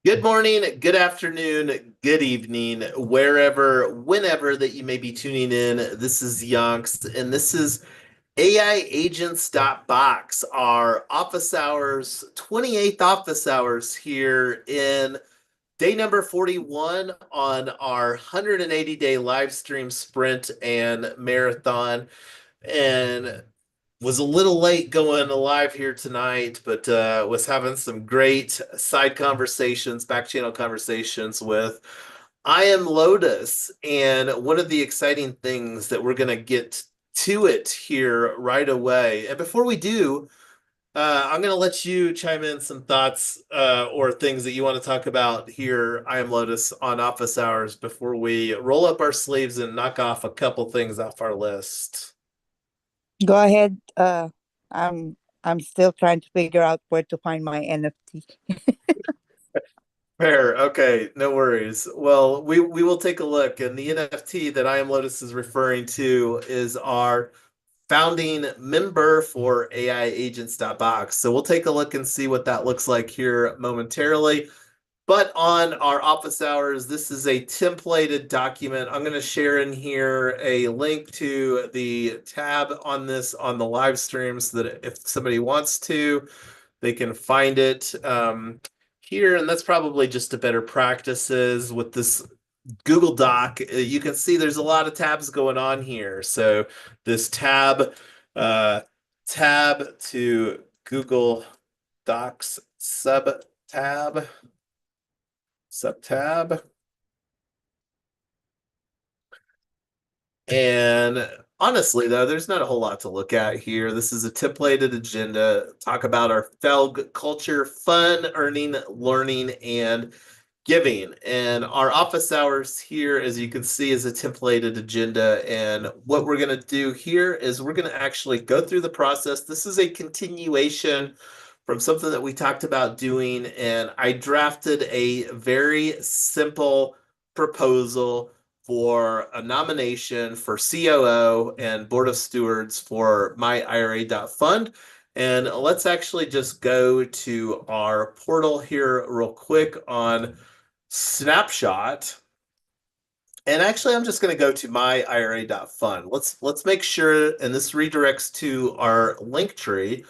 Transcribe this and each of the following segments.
Good morning, good afternoon, good evening, wherever, whenever that you may be tuning in. This is Yonks, and this is AIagents.box, our office hours, 28th office hours here in day number 41 on our 180-day live stream sprint and marathon. And was a little late going live here tonight, but was having some great side conversations, back channel conversations with I Am Lotus. And one of the exciting things that we're going to get to it here right away. And before we do, I'm going to let you chime in some thoughts or things that you want to talk about here, I Am Lotus, on office hours before we roll up our sleeves and knock off a couple things off our list. Go ahead. I'm still trying to figure out where to find my NFT. Fair. Okay, no worries. Well, we will take a look, and the NFT that I Am Lotus is referring to is our founding member for AIagents.box. So we'll take a look and see what that looks like here momentarily. But on our office hours, this is a templated document. I'm going to share in here a link to the tab on this on the live stream so that if somebody wants to, they can find it here. And that's probably just a better practices with this Google Doc. You can see there's a lot of tabs going on here. So this uh, tab to Google Docs subtab. And honestly, though, there's not a whole lot to look at here. This is a templated agenda. Talk about our FELG culture, fun, earning, learning, and giving. And our office hours here, as you can see, is a templated agenda. And what we're going to do here is we're going to actually go through the process. This is a continuation from something that we talked about doing. And I drafted a very simple proposal for a nomination for COO and Board of Stewards for myIRA.fund. And let's actually just go to our portal here real quick on Snapshot. And actually, I'm just going to go to myIRA.fund. Let's make sure, and this redirects to our link tree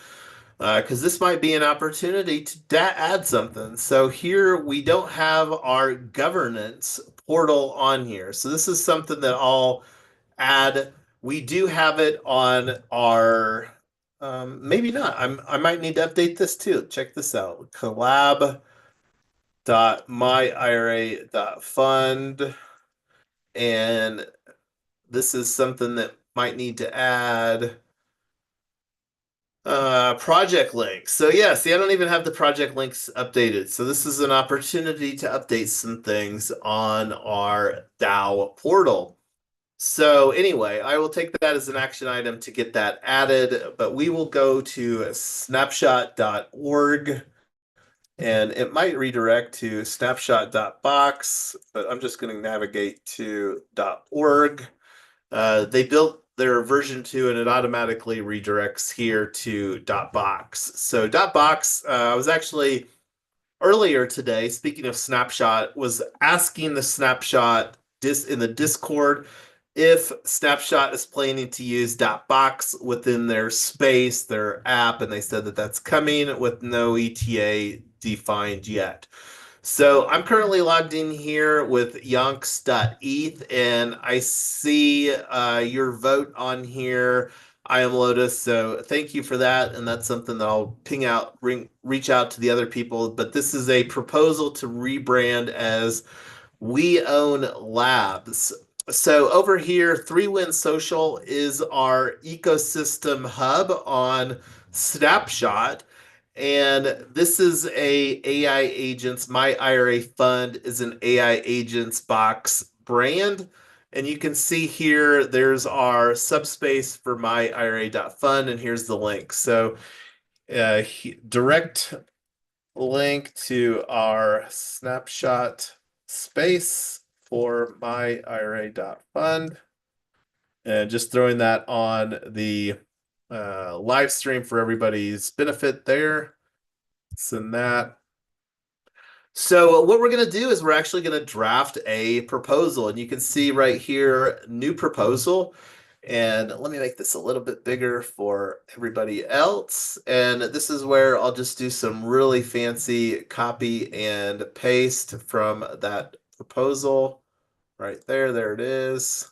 because this might be an opportunity to add something. So here we don't have our governance portal on here. So this is something that I'll add. We do have it on our, maybe not. I might need to update this too. Check this out. Collab.myira.fund. And this is something that might need to add project links. So yeah, see, I don't even have the project links updated. So this is an opportunity to update some things on our DAO portal. So anyway, I will take that as an action item to get that added, but we will go to snapshot.org and it might redirect to snapshot.box, but I'm just going to navigate to .org. They built their version 2 and it automatically redirects here to .box. So .box, I was actually earlier today, speaking of Snapshot, was asking the Snapshot in the Discord if Snapshot is planning to use .box within their space, their app, and they said that that's coming with no ETA defined yet. So I'm currently logged in here with yonks.eth, and I see your vote on here. I am Lotus, so thank you for that, and that's something that I'll ping out, reach out to the other people. But this is a proposal to rebrand as We Own Labs. So over here, 3Win Social is our ecosystem hub on Snapshot. And this is a AI agents. My IRA fund is an AI agents box brand. And you can see here, there's our subspace for my IRA.fund, and here's the link. So direct link to our snapshot space for my IRA.fund. And just throwing that on the live stream for everybody's benefit there. Send that. So what we're going to do is we're actually going to draft a proposal, and you can see right here, new proposal. And let me make this a little bit bigger for everybody else. And this is where I'll just do some really fancy copy and paste from that proposal right there. There it is.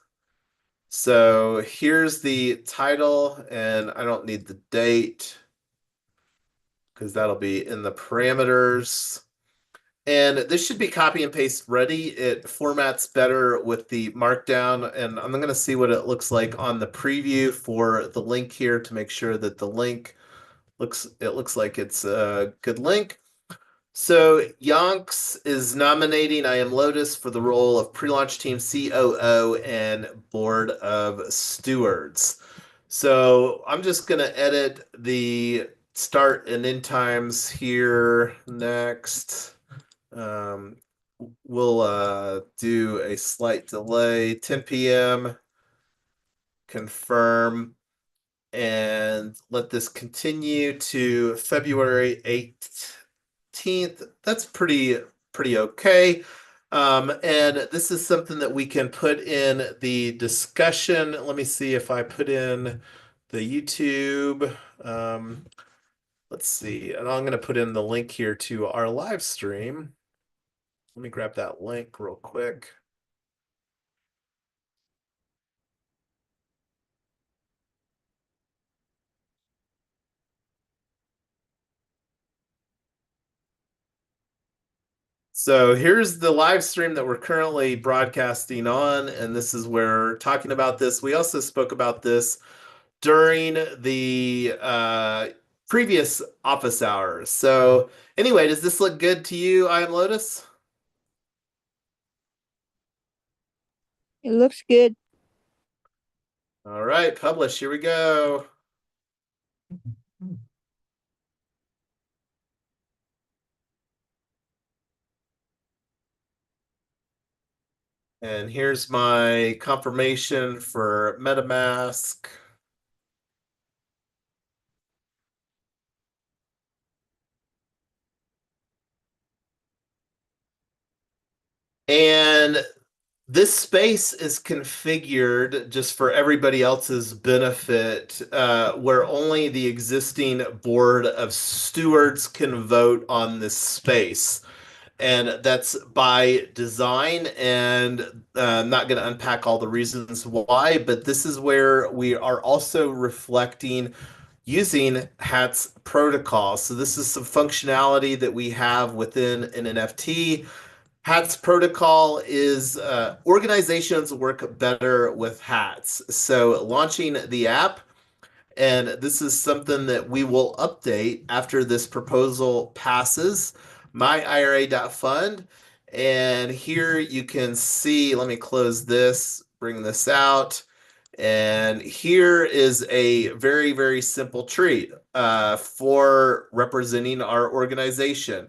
So here's the title, and I don't need the date because that'll be in the parameters. And this should be copy and paste ready. It formats better with the markdown, and I'm going to see what it looks like on the preview for the link here to make sure that the link looks like it's a good link. So Yonks is nominating I Am Lotus for the role of pre-launch team COO and board of stewards. So I'm just going to edit the start and end times here next. Um, we'll do a slight delay, 10 p.m., confirm, and let this continue to February 18th. That's pretty okay. And this is something that we can put in the discussion. Let me see if I put in the YouTube. Let's see. And I'm going to put in the link here to our live stream. Let me grab that link real quick. So here's the live stream that we're currently broadcasting on, and this is where we're talking about this. We also spoke about this during the previous office hours. So anyway, does this look good to you, I Am Lotus? It looks good. All right, publish. Here we go. And here's my confirmation for MetaMask. And this space is configured just for everybody else's benefit, where only the existing board of stewards can vote on this space. And that's by design, and I'm not going to unpack all the reasons why, but this is where we are also reflecting using HAT's protocol. So this is some functionality that we have within an NFT. HATS protocol is organizations work better with HATS. So launching the app, and this is something that we will update after this proposal passes, myira.fund. And here you can see, let me close this, bring this out. And here is a very, very simple treat for representing our organization.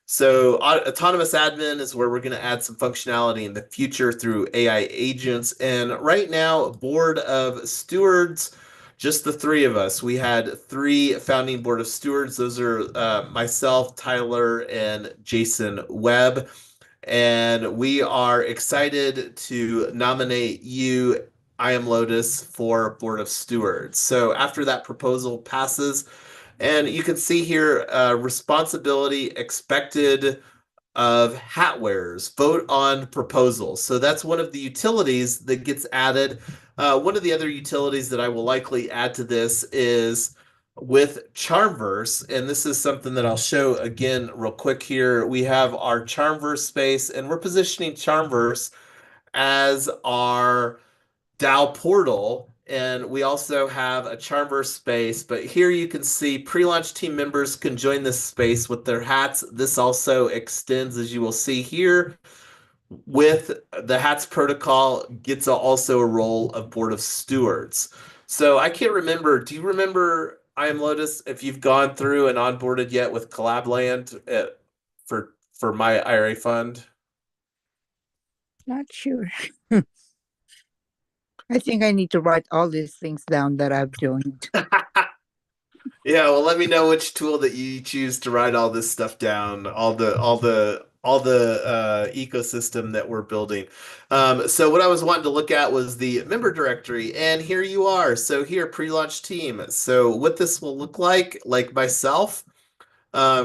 So autonomous admin is where we're going to add some functionality in the future through AI agents. And right now, board of stewards, just the three of us. We had three founding board of stewards. Those are myself, Tyler, and Jason Webb. And we are excited to nominate you, I Am Lotus, for board of stewards. So after that proposal passes, and you can see here, responsibility expected of hat wearers. Vote on proposals. So that's one of the utilities that gets added. One of the other utilities that I will likely add to this is with Charmverse, and this is something that I'll show again real quick here. We have our Charmverse space, and we're positioning Charmverse as our DAO portal, and we also have a Charmverse space. But here you can see pre-launch team members can join this space with their hats. This also extends, as you will see here, with the hats protocol, gets also a role of board of stewards. So I can't remember. Do you remember, I Am Lotus, if you've gone through and onboarded yet with Collabland for my IRA fund? Not sure. I think I need to write all these things down that I've joined. Yeah, well, let me know which tool that you choose to write all this stuff down, all the all the ecosystem that we're building. So what I was wanting to look at was the member directory, and here you are. So here, pre-launch team. So what this will look like myself.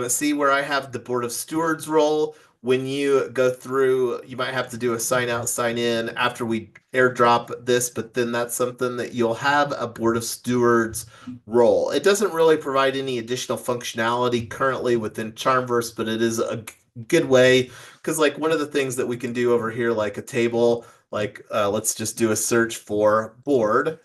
See where I have the board of stewards role. When you go through, you might have to do a sign out, sign in after we airdrop this, but then that's something that you'll have a board of stewards role. It doesn't really provide any additional functionality currently within Charmverse, but it is a good way because like one of the things that we can do over here, like a table, like let's just do a search for board.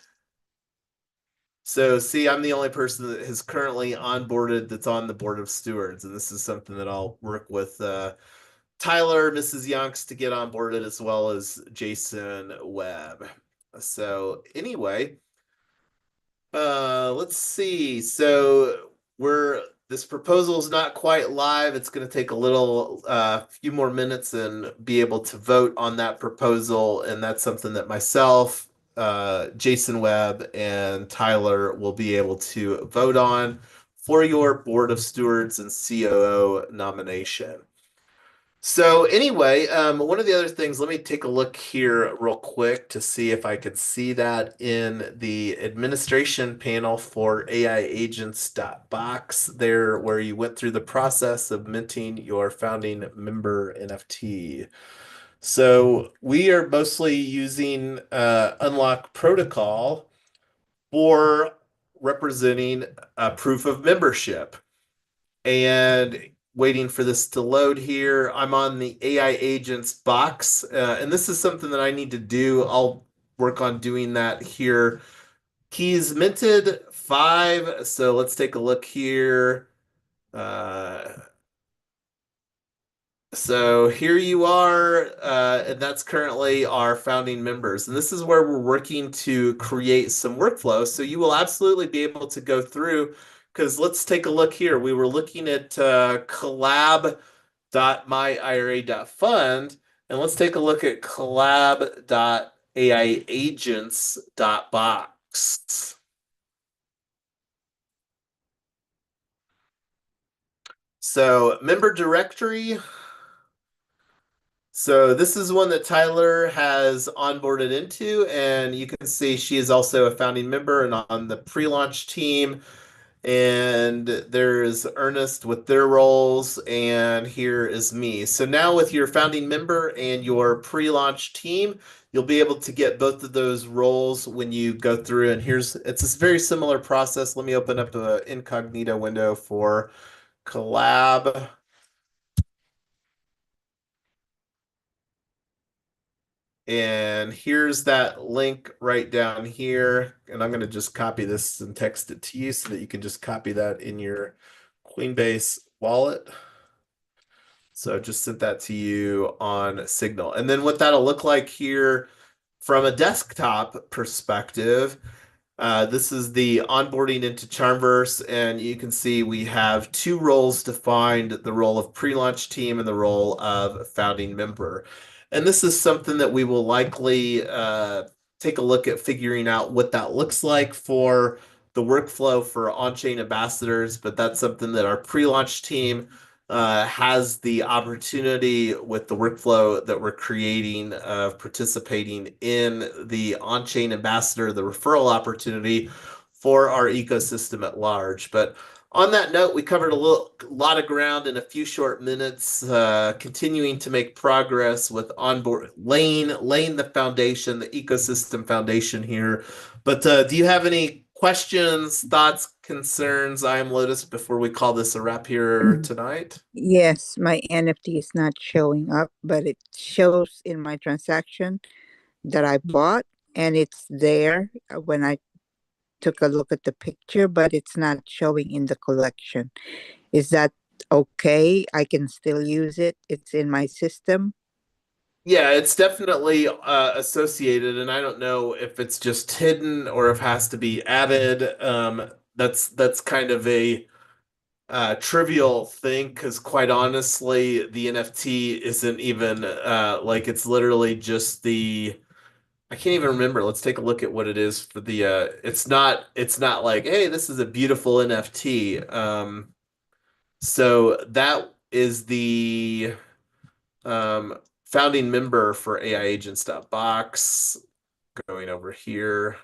So, see, I'm the only person that is currently onboarded that's on the board of stewards, and this is something that I'll work with Tyler, Mrs. Yonks to get onboarded, as well as Jason Webb. So, anyway, let's see. So, we're this proposal is not quite live. It's going to take a little, few more minutes and be able to vote on that proposal, and that's something that myself, Jason Webb, and Tyler will be able to vote on for your Board of Stewards and COO nomination. So anyway, one of the other things, let me take a look here real quick to see if I could see that in the administration panel for AI agents.box there, where you went through the process of minting your founding member NFT. So we are mostly using Unlock Protocol for representing a proof of membership and waiting for this to load here. I'm on the AI agents box, and this is something that I need to do. I'll work on doing that here. Keys minted 5. So let's take a look here. So here you are, and that's currently our founding members. And this is where we're working to create some workflow. So you will absolutely be able to go through, because let's take a look here. We were looking at collab.myira.fund, and let's take a look at collab.aiagents.box. So member directory. So this is one that Tyler has onboarded into, and you can see she is also a founding member and on the pre-launch team. And there's Ernest with their roles, and here is me. So now with your founding member and your pre-launch team, you'll be able to get both of those roles when you go through. And it's a very similar process. Let me open up the incognito window for Collab. And here's that link right down here. And I'm going to just copy this and text it to you so that you can just copy that in your Coinbase wallet. So I just sent that to you on Signal. And then what that'll look like here from a desktop perspective, this is the onboarding into Charmverse, and you can see we have two roles defined, the role of pre-launch team and the role of founding member. And this is something that we will likely take a look at figuring out what that looks like for the workflow for on-chain ambassadors, but that's something that our pre-launch team has the opportunity with the workflow that we're creating of participating in the on-chain ambassador, the referral opportunity for our ecosystem at large. But on that note, we covered a lot of ground in a few short minutes, continuing to make progress with onboard laying the foundation, the ecosystem foundation here. But do you have any questions, thoughts, concerns? I am Lotus before we call this a wrap here tonight. Yes, my NFT is not showing up, but it shows in my transaction that I bought, and it's there when I took a look at the picture, but it's not showing in the collection. Is that okay? I can still use it. It's in my system. Yeah, it's definitely associated, and I don't know if it's just hidden or if it has to be added. That's kind of a trivial thing because, quite honestly, the NFT isn't even like it's literally just the. I can't even remember. Let's take a look at what it is for the. It's not like, hey, this is a beautiful NFT. So that is the Founding member for AIagents.box. Going over here.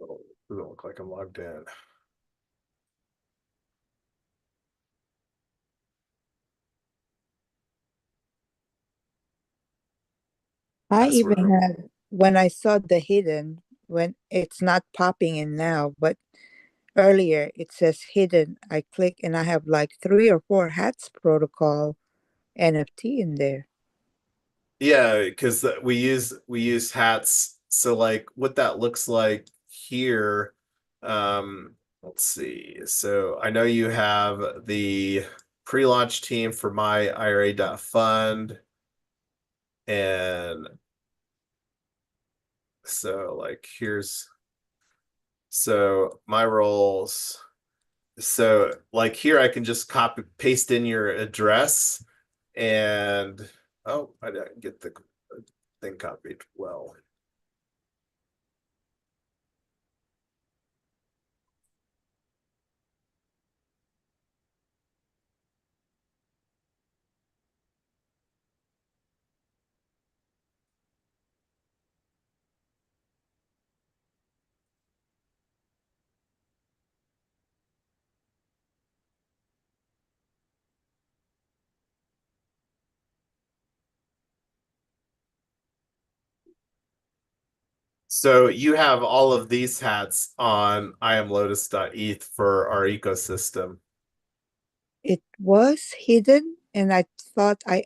Oh, doesn't look like I'm logged in. I Password. even had, when I saw the hidden, when it's not popping in now, but earlier it says hidden. I click and I have like 3 or 4 hats protocol NFT in there. Yeah, because we use hats. So like what that looks like here, let's see. So I know you have the pre-launch team for my IRA.fund. And so like here's so my roles. So like here I can just copy paste in your address and oh, I didn't get the thing copied well. So you have all of these hats on iamlotus.eth for our ecosystem. It was hidden and I thought I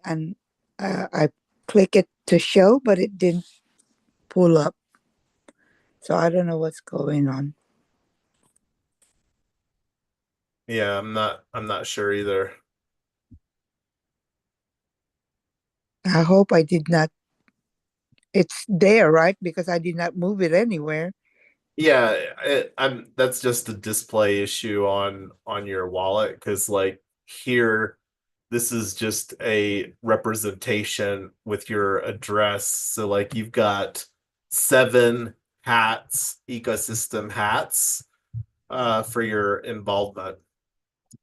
click it to show, but it didn't pull up. So I don't know what's going on. Yeah, I'm not sure either. I hope I did not. It's there, right? Because I did not move it anywhere. Yeah, I'm that's just a display issue on your wallet because like here this is just a representation with your address. So like you've got 7 hats, ecosystem hats, for your involvement.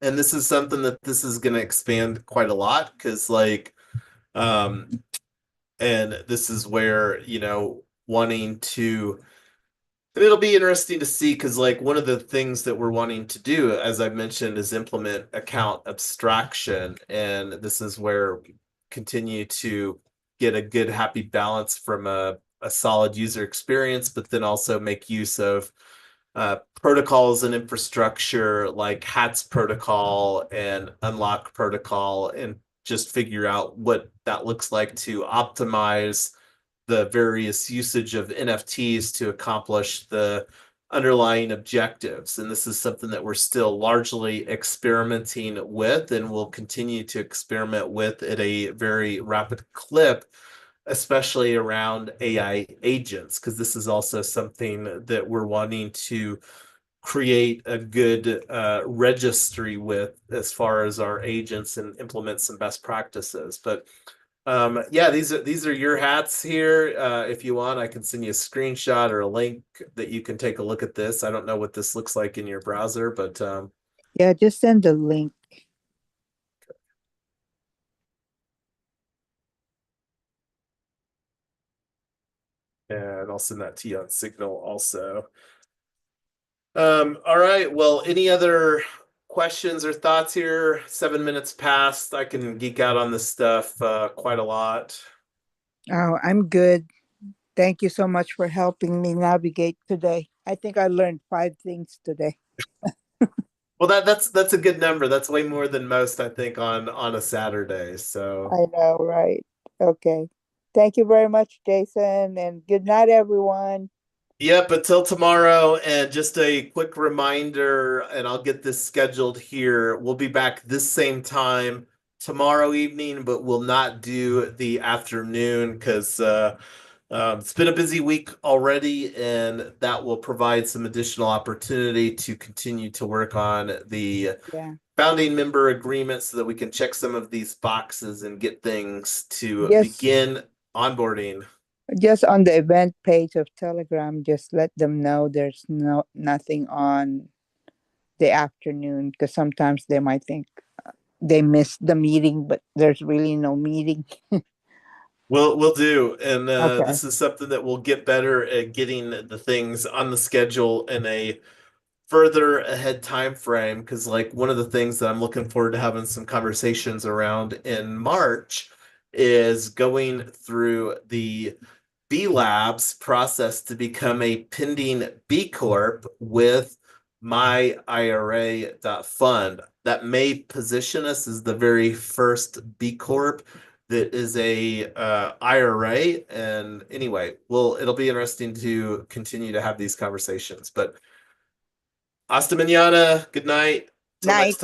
And this is something that this is going to expand quite a lot because like um and this is where, wanting to it'll be interesting to see because like one of the things that we're wanting to do, as I mentioned, is implement account abstraction. And this is where we continue to get a good happy balance from a solid user experience, but then also make use of protocols and infrastructure like HATS protocol and unlock protocol and just figure out what that looks like to optimize the various usage of NFTs to accomplish the underlying objectives. And this is something that we're still largely experimenting with and will continue to experiment with at a very rapid clip, especially around AI agents, because this is also something that we're wanting to create a good registry with as far as our agents and implement some best practices. But yeah, these are your hats here. If you want, I can send you a screenshot or a link that you can take a look at this. I don't know what this looks like in your browser, but Yeah, just send the link. and I'll send that to you on Signal also. All right. Well, any other questions or thoughts here? 7 minutes past. I can geek out on this stuff quite a lot. Oh, I'm good. Thank you so much for helping me navigate today. I think I learned 5 things today. Well, that's a good number. That's way more than most, I think, on a Saturday. So, I know, right? Okay. Thank you very much, Jason, and good night, everyone. yep, until tomorrow. And just a quick reminder, and I'll get this scheduled here. We'll be back this same time tomorrow evening, but we'll not do the afternoon because It's been a busy week already, and that will provide some additional opportunity to continue to work on the Yeah. founding member agreement so that we can check some of these boxes and get things to Just begin onboarding. just on the event page of Telegram, just let them know there's nothing on the afternoon because sometimes they might think they missed the meeting, but there's really no meeting. We'll do, and Okay. this is something that we'll get better at getting the things on the schedule in a further ahead time frame. Because like one of the things that I'm looking forward to having some conversations around in March is going through the B Labs process to become a pending B Corp with my IRA fund. That may position us as the very first B Corp that is a IRA. And anyway, well, it'll be interesting to continue to have these conversations. But hasta mañana. Good night. Till next Night. time.